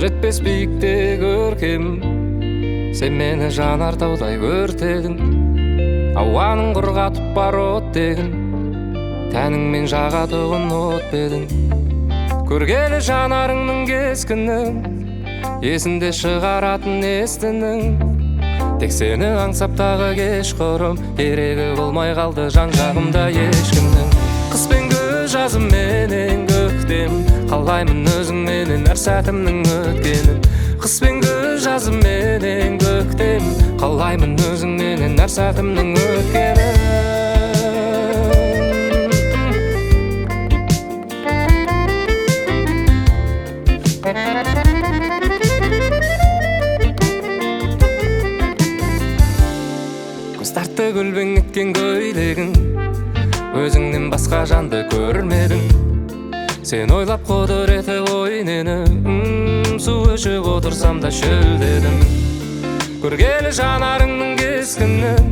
жетпес биікте көркем, сен мені жанар таудай өртедің. Ауаның құрғатып бар оттегін, тәніңмен жағатығын от бедің. Көргелі жанарыңның кескінін, есінде шығаратын естінің. Тек сені аңсап тағы кешқұрым, керегі болмай қалды жан жағымда ешкімнің. Қыс пен күз, жазым менен көктем, қалаймын өзіңменен әр сәтімнің өткенін. Қыс пен күз, жазым менен көктем, қалаймын өзіңменен әр сәтімнің өткенін. Көз тартты гүлбең еткен көйлегің, өзіңнен басқа жанды көрмедің. Сен ойлап құдіреті ойнені, су ішіп отырсам да шөлдедім. Көргелі жанарыңның кескінін,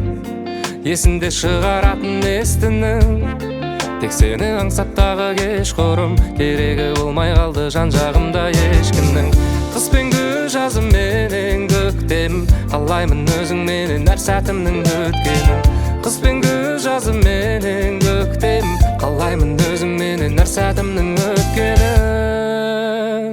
есінде шығаратын естінің. Тек сені аңсап тағы кешқұрым, керегі болмай қалды жан жағымда ешкімнің. Қыс пен күз, жазым менен көктем, қалаймын өзіңменен әр сәтімнің өткенін. Қыс пен күз, жазым менен көктем, қалаймын өзіңменен әр сәтімнің өткенін.